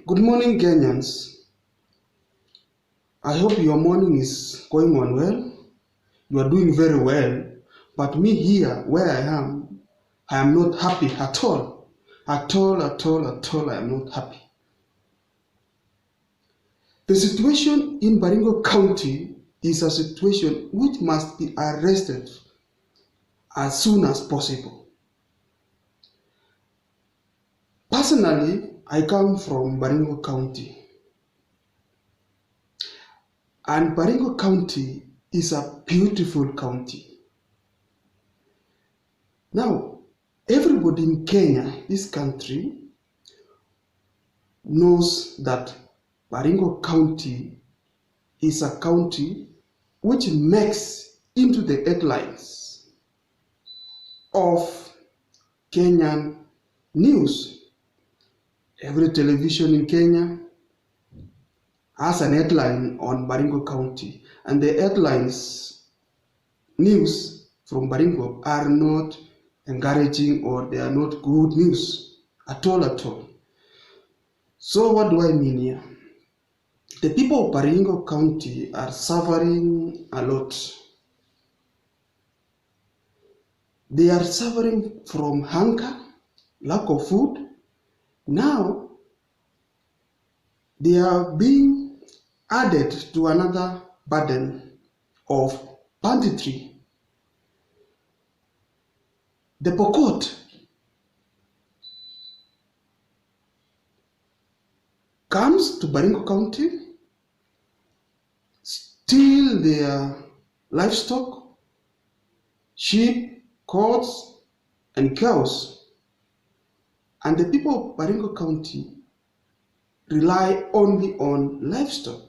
Good morning, Kenyans. I hope your morning is going on well. You are doing very well. But me here, where I am not happy at all. At all, I am not happy. The situation in Baringo County is a situation which must be arrested as soon as possible. Personally, I come from Baringo County. And Baringo County is a beautiful county. Now, everybody in Kenya, this country, knows that Baringo County is a county which makes into the headlines of Kenyan news. Every television in Kenya has an headline on Baringo County, and the headlines news from Baringo are not encouraging, or they are not good news at all. So what do I mean here? The people of Baringo County are suffering a lot. They are suffering from hunger, lack of food. Now, they are being added to another burden of banditry. The Pokot comes to Baringo County, steal their livestock, sheep, goats, and cows. And the people of Baringo County rely only on livestock,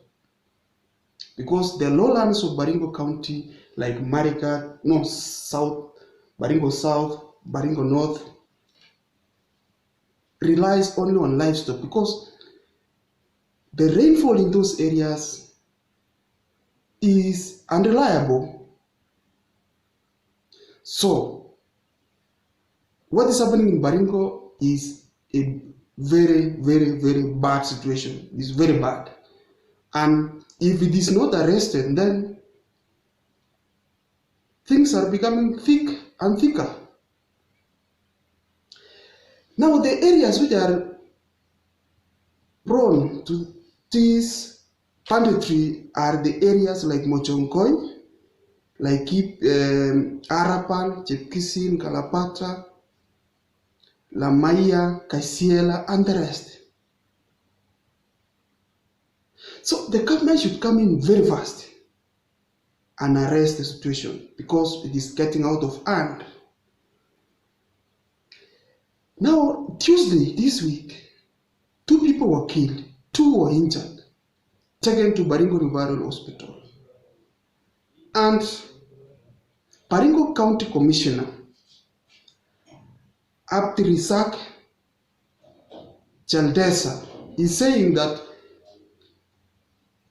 because the lowlands of Baringo County, like Marigat, South, Baringo South, Baringo North, relies only on livestock, because the rainfall in those areas is unreliable. So, what is happening in Baringo is a very bad situation. It's very bad. And if it is not arrested, then things are becoming thick and thicker. Now, the areas which are prone to this banditry are the areas like Mochongkoi, like Arapan, Chepkisin, Kalapatra, Lamaya, Kaisiela, and the rest. So the government should come in very fast and arrest the situation, because it is getting out of hand. Now, Tuesday this week, 2 people were killed, 2 were injured, taken to Baringo Referral Hospital. And Baringo County Commissioner Abdirisak Chaldesa is saying that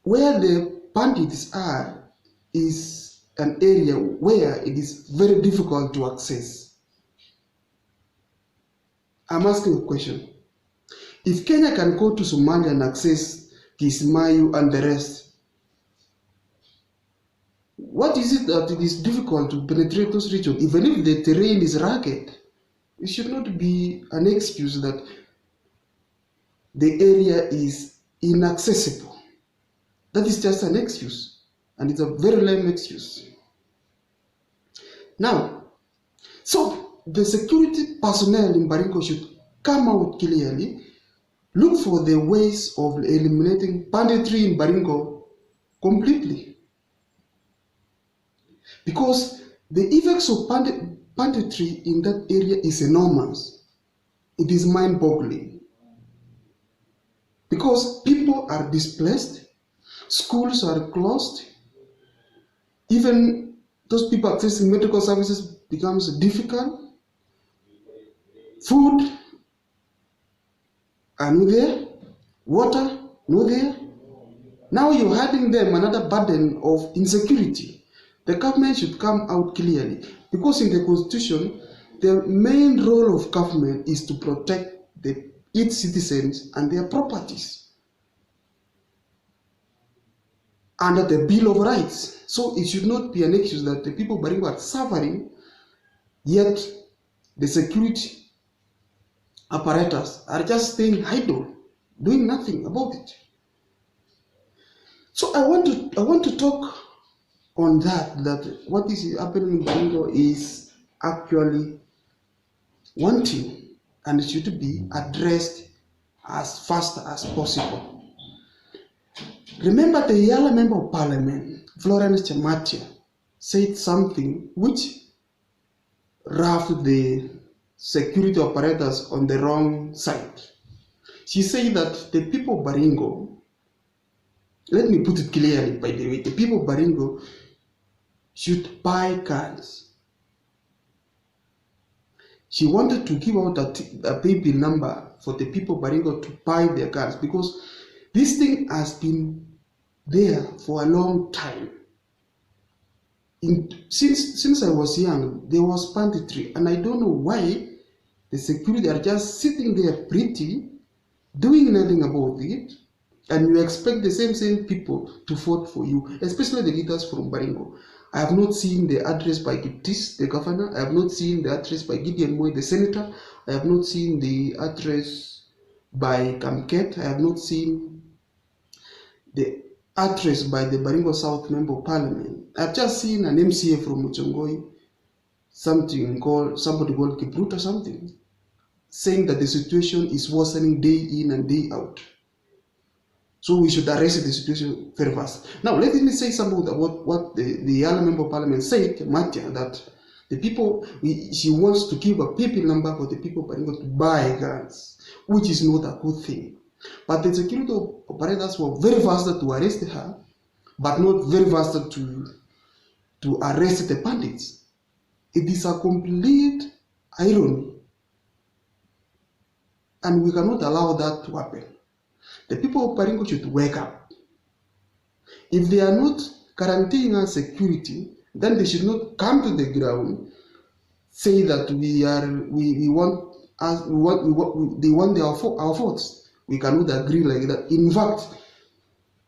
where the bandits are is an area where it is very difficult to access. I'm asking a question. If Kenya can go to Somalia and access Kismayu and the rest, what is it that it is difficult to penetrate those regions? Even if the terrain is rugged, it should not be an excuse that the area is inaccessible. That is just an excuse, and it's a very lame excuse. Now, so the security personnel in Baringo should come out clearly, look for the ways of eliminating banditry in Baringo completely. Because the effects of banditry in that area is enormous. It is mind-boggling. Because people are displaced, schools are closed, even those people accessing medical services becomes difficult. Food are not there, water not there. Now you're adding them another burden of insecurity. The government should come out clearly, because in the Constitution, the main role of government is to protect the its citizens and their properties under the Bill of Rights. So it should not be an excuse that the people of Baringo are suffering, yet the security apparatus are just staying idle, doing nothing about it. So I want to talk on that what is happening in Baringo is actually wanting and it should be addressed as fast as possible. Remember the Yala Member of Parliament, Florence Chamatia, said something which rubbed the security operators on the wrong side. She said that the people of Baringo, let me put it clearly by the way, the people of Baringo should buy guns. She wanted to give out a paybill number for the people of Baringo to buy their guns because this thing has been there for a long time. Since I was young, there was banditry, and I don't know why the security are just sitting there pretty, doing nothing about it, and you expect the same people to vote for you, especially the leaders from Baringo. I have not seen the address by Giptis, the governor. I have not seen the address by Gideon Moy, the senator. I have not seen the address by Kamket. I have not seen the address by the Baringo South Member of Parliament. I have just seen an MCA from Muchongoi, somebody called Kiprut or something, saying that the situation is worsening day in and day out. So we should arrest the situation very fast. Now, let me say something about what the other Member of Parliament said, Matia, that the people, she wants to give a people number for the people of Baringo to buy guns, which is not a good thing. But the security operators were very fast to arrest her, but not very fast to arrest the bandits. It is a complete irony, and we cannot allow that to happen. The people of Baringo should wake up. If they are not guaranteeing us security, then they should not come to the ground, say that they want our votes. We cannot agree like that. In fact,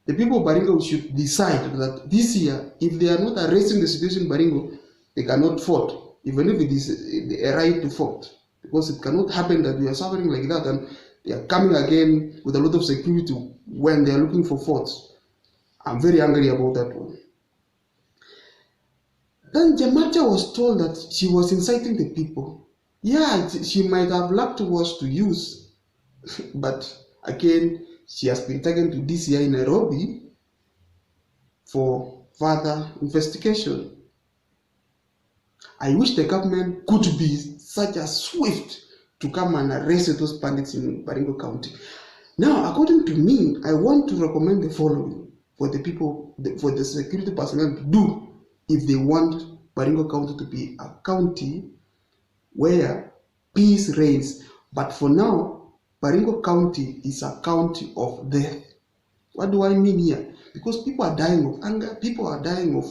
the people of Baringo should decide that this year, if they are not arresting the situation in Baringo, they cannot vote, even if it is a right to vote. Because it cannot happen that we are suffering like that and they are coming again with a lot of security when they are looking for votes. I'm very angry about that one. Then Jamacha was told that she was inciting the people. Yeah, she might have lacked words to use, but again, she has been taken to DCI in Nairobi for further investigation. I wish the government could be such a swift to come and arrest those bandits in Baringo County. Now, according to me, I want to recommend the following for the people, for the security personnel to do if they want Baringo County to be a county where peace reigns. But for now, Baringo County is a county of death. What do I mean here? Because people are dying of anger, people are dying of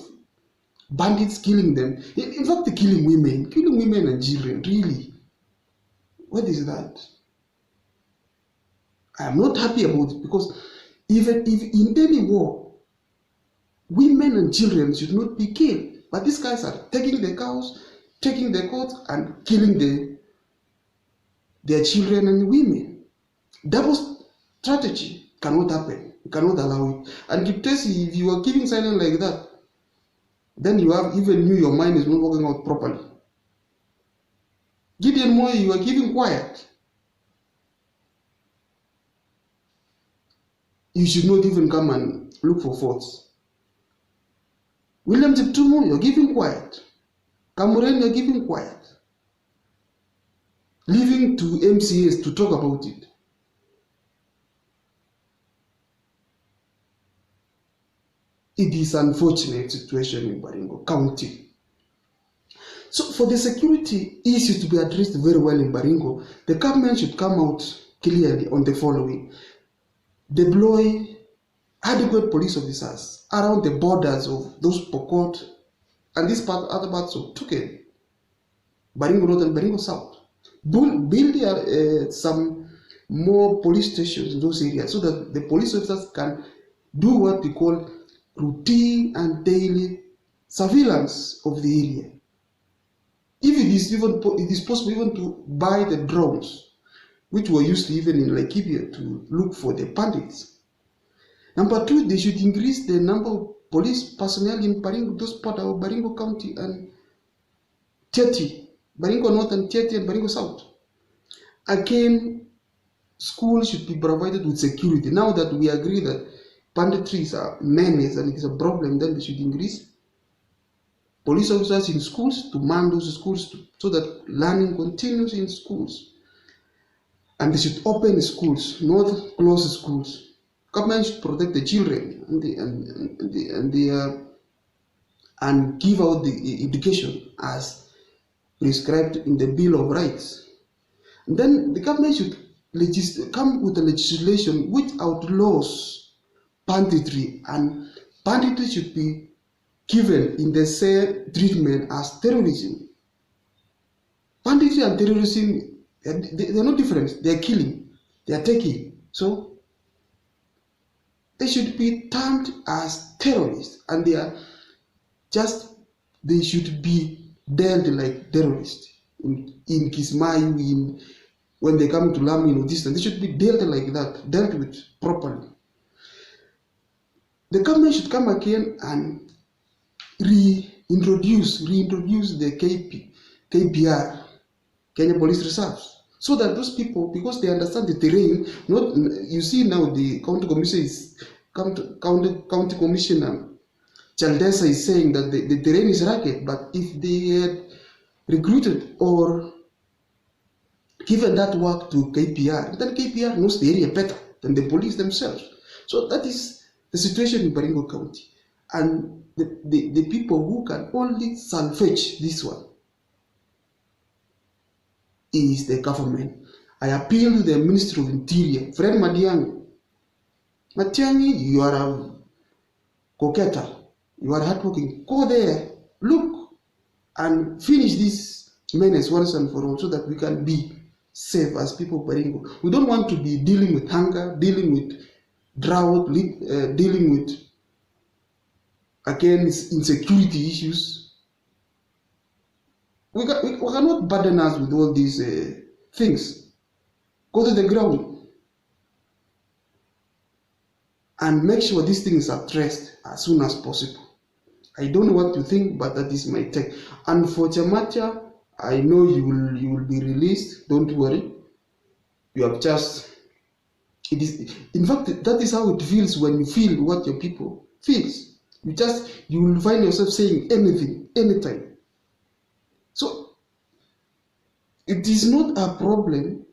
bandits killing them. In fact, they're killing women and children, really. What is that? I am not happy about it because even if in any war, women and children should not be killed. But these guys are taking the cows, taking the goats, and killing their children and women. Double strategy cannot happen. You cannot allow it. And Kiptesi, if you are keeping silent like that, then you have even knew your mind is not working out properly. Gideon Moy, you are keeping quiet. You should not even come and look for faults. William Jeptumo, you're keeping quiet. Kamuren, you're keeping quiet. Leaving to MCAs to talk about it. It is an unfortunate situation in Baringo County. So for the security issues to be addressed very well in Baringo, the government should come out clearly on the following. Deploy adequate police officers around the borders of those Pokot and other parts of Tuken, Baringo North and Baringo South. Build some more police stations in those areas so that the police officers can do what we call routine and daily surveillance of the area. If it is possible even to buy the drones, which were used even in Laikipia to look for the bandits. Number two, they should increase the number of police personnel in Baringo, those part of Baringo County and Tieti, Baringo North and Tieti and Baringo South. Again, schools should be provided with security. Now that we agree that banditry is a menace and it is a problem, then they should increase police officers in schools to man those schools so that learning continues in schools. And they should open schools, not close schools. Government should protect the children and give out the education as prescribed in the Bill of Rights. And then the government should come with a legislation which outlaws banditry, and banditry should be given in the same treatment as terrorism. Banditry and terrorism, they're not different. They're killing, they're taking. So they should be termed as terrorists, and they should be dealt like terrorists in Kismayu, when they come to Lamu in Odisha. They should be dealt like that, dealt with properly. The government should come again and reintroduce the KPR, Kenya Police Reserves, so that those people, because they understand the terrain, you see now the county commissioner Chaldesa is saying that the terrain is rugged, but if they had recruited or given that work to KPR, then KPR knows the area better than the police themselves. So that is the situation in Baringo County. And the people who can only salvage this one is the government. I appeal to the Ministry of Interior, Fred Matiang'i. Matiang'i, you are a go-getter. You are hardworking. Go there, look, and finish this menace once and for all, so that we can be safe as people of Baringo. We don't want to be dealing with hunger, dealing with drought, dealing with, again, insecurity issues. We cannot burden us with all these things. Go to the ground and make sure these things are addressed as soon as possible. I don't know what to think, but that is my take. And for Chamacha, I know you will be released. Don't worry. You have just, in fact, that is how it feels when you feel what your people feels. You will find yourself saying anything, anytime. So it is not a problem,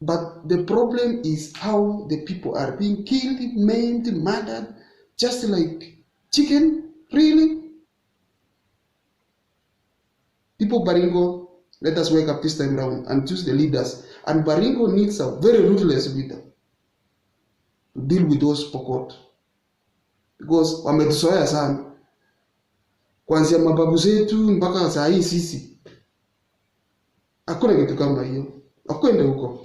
but the problem is how the people are being killed, maimed, murdered, just like chicken. Really? People of Baringo, let us wake up this time around and choose the leaders. And Baringo needs a very ruthless leader to deal with those Pokot. Because wametuzoea sana. Kuanzia mababu zetu mpaka saa hii sisi. Hakuna kitu kama hiyo. Akwende huko.